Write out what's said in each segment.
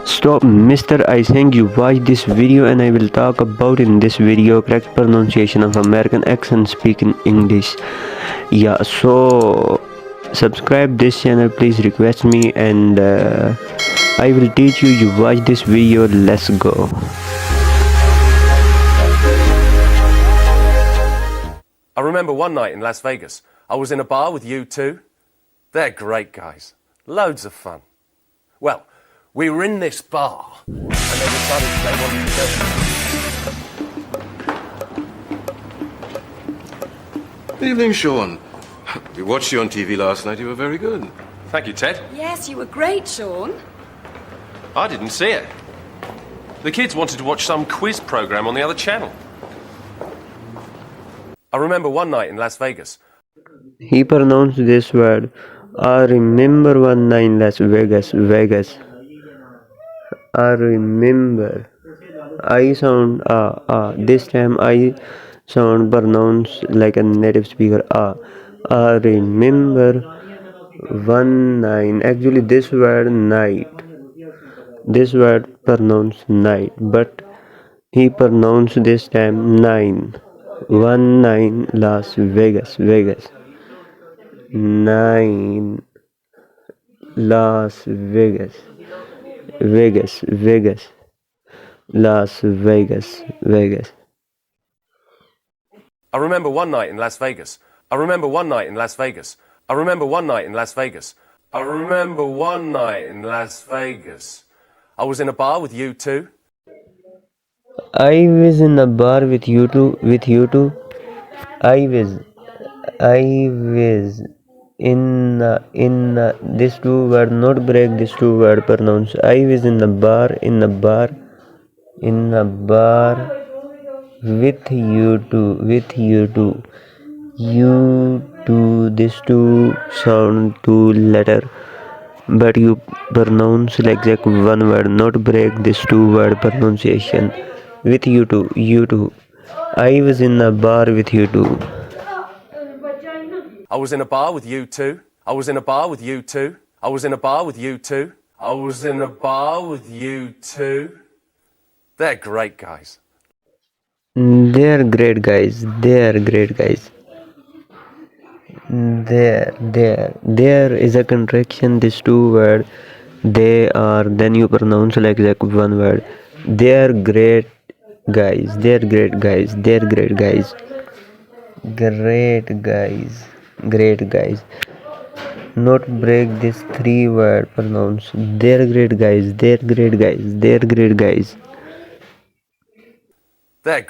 Stop, mister, I think you watched this video and I will talk about in this video correct pronunciation of American accent speaking English. Yeah, so subscribe this channel, please request me, and I will teach you. You watch this video, let's go. I remember one night in Las Vegas, I was in a bar with U2. They're great guys. Loads of fun. Well, we were in this bar, and they decided they wanted to go. Good evening, Sean. We watched you on TV last night. You were very good. Thank you, Ted. Yes, you were great, Sean. I didn't see it. The kids wanted to watch some quiz program on the other channel. I remember one night in Las Vegas. He pronounced this word. I remember one night in Las Vegas. I remember. I sound this time I sound pronounce like a native speaker. I remember one night. Actually, this word night. This word pronounced night, but he pronounced this time nine. One nine Las Vegas. Nine Las Vegas. Las Vegas. I remember one night in Las Vegas. I remember one night in Las Vegas. I remember one night in Las Vegas. I remember one night in Las Vegas. I was in a bar with U2. I was in a bar with you two. I was in this two word, not break this two word pronounce. I was in a bar with you two. You two, this two sound two letter, but you pronounce like that one word, not break this two word pronunciation. With you two. I was in a bar with you two. I was in a bar with U2. I was in a bar with U2. I was in a bar with U2. I was in a bar with U2. They're great guys. They're great guys. There is a contraction. This two word. They are. Then you pronounce like that one word. They're great guys. Great guys. Not break this three word pronounce. They're great guys. They're great guys. They're great guys. They're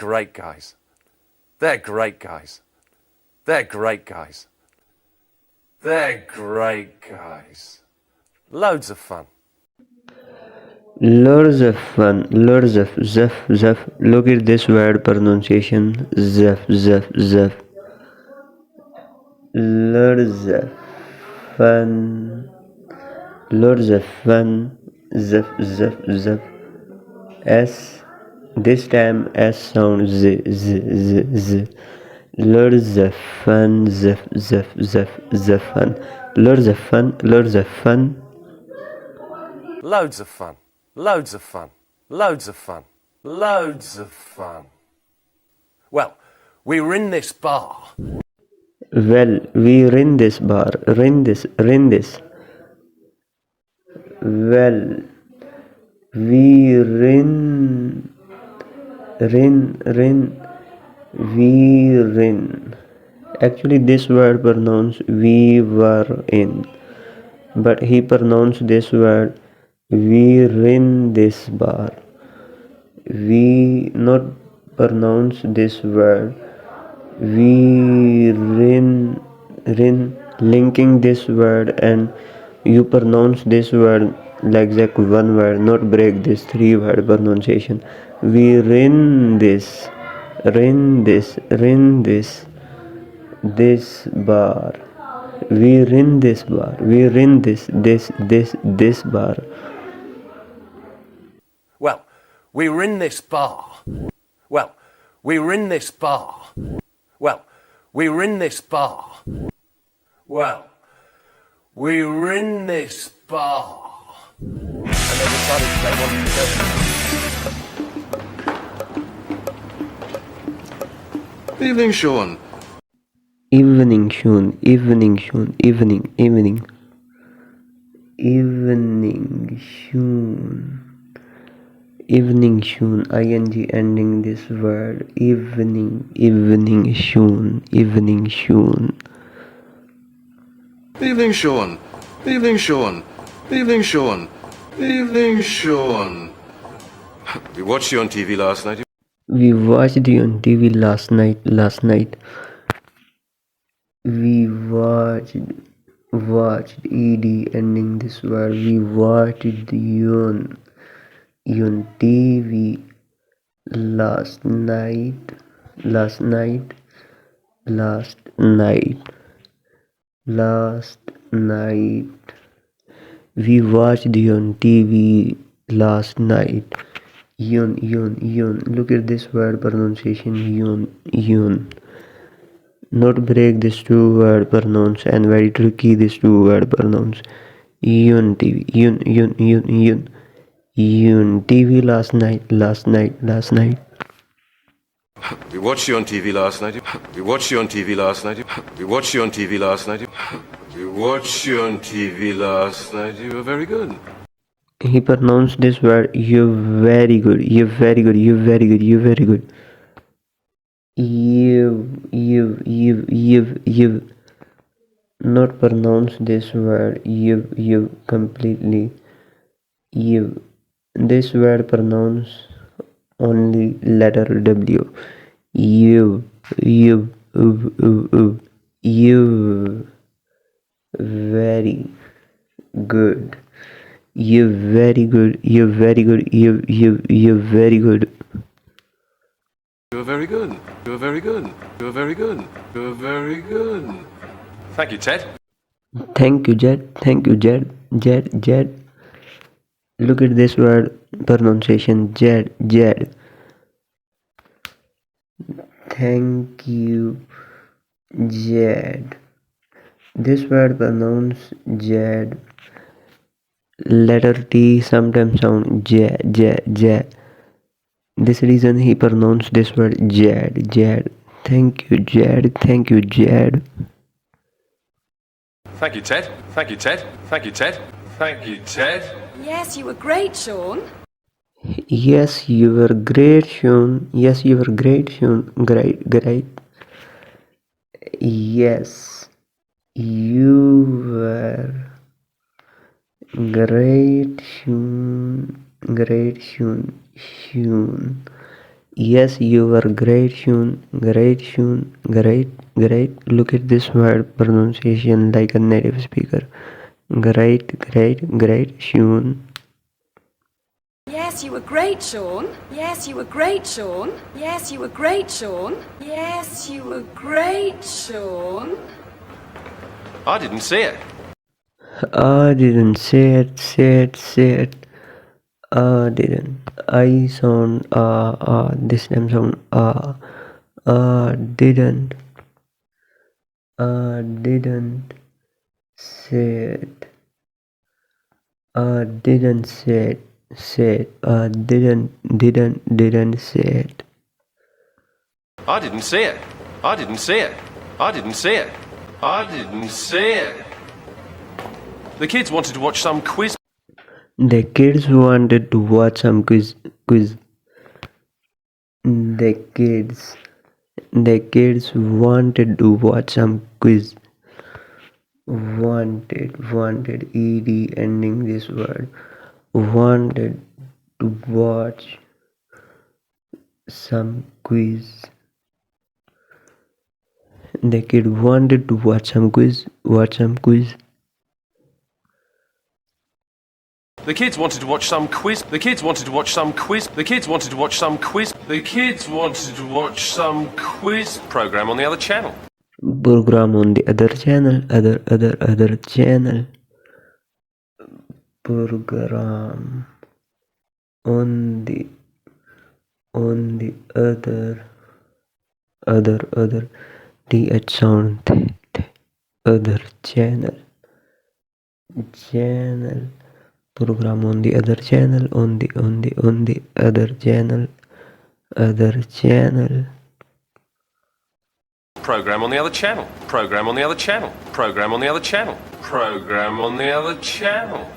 great guys. Loads of fun. Loads of zef. Look at this word pronunciation. Zef. Loads of fun. Zef. S. This time S sound z. Loads of fun. Zef. Fun. Loads of fun. Loads of fun. Well, we were in this bar. Well, we were in this bar. Rin this. Well, we rin. We rin. Actually, this word pronounced we were in, but he pronounced this word we rin this bar. We not pronounce this word we rin linking this word, and you pronounce this word like that one word, not break this three word pronunciation. We rin this bar. We rin this bar. We rin this bar. Well, we were in this bar. Well, we were in this bar. Well, we were in this bar. Well, we were in this bar. And they decided they wanted to go. Evening, Sean. Evening, Sean. Evening, Sean. Evening, evening. Evening, Sean. Evening, Sean. ing ending this word. Evening, evening, Sean. Evening, Sean. Evening, Sean. Evening, Sean. Evening, Sean. Evening, Sean. We watched you on TV last night. We watched you on TV last night. We watched ed ending this word. We watched you on TV last night. Last night. We watched you on TV last night. Yun. Look at this word pronunciation. Yun. Not break this two word pronounce and very tricky this two word pronounce. Yun TV. Yun. Yun TV last night. We watched you on TV last night. We watched you on TV last night. We watched you on TV last night. We watched you on TV last night. You were very good. He pronounced this word. You're very good. You not pronounce this word. You completely. You. This word pronounce only letter W. You. Very good. You're very good. You were very good. You were very good. You were very good. Thank you, Ted. Thank you, Jed. Jed. Look at this word pronunciation. Jed. Thank you, Jed. This word pronounce Jed. Letter T sometimes sound J. This reason he pronounced this word Jed. Thank you, Jed. Thank you, Ted. Yes, you were great, Sean. Yes, you were great, Sean. Great. Yes, you were great, Sean. Yes, you were great, Sean. Great. Look at this word pronunciation like a native speaker. Great, Sean. Yes, you were great, Sean. Yes, you were great, Sean. Yes, you were great, Sean. Yes, you were great, Sean. I didn't see it. I didn't say it. I didn't. I sound this time sound didn't. Say it. Didn't say it. Didn't say it. I didn't see it. The kids wanted to watch some quiz. The kids wanted to watch some quiz. The kids wanted to watch some quiz. Wanted ed ending this word. Wanted to watch some quiz. The kid wanted to watch some quiz. The kids wanted to watch some quiz. Program on the other channel. Program on the other channel. Other channel. Program on the other th sound other channel program on the other channel, on the other channel, Program on the other channel. Program on the other channel. Program on the other channel. Program on the other channel.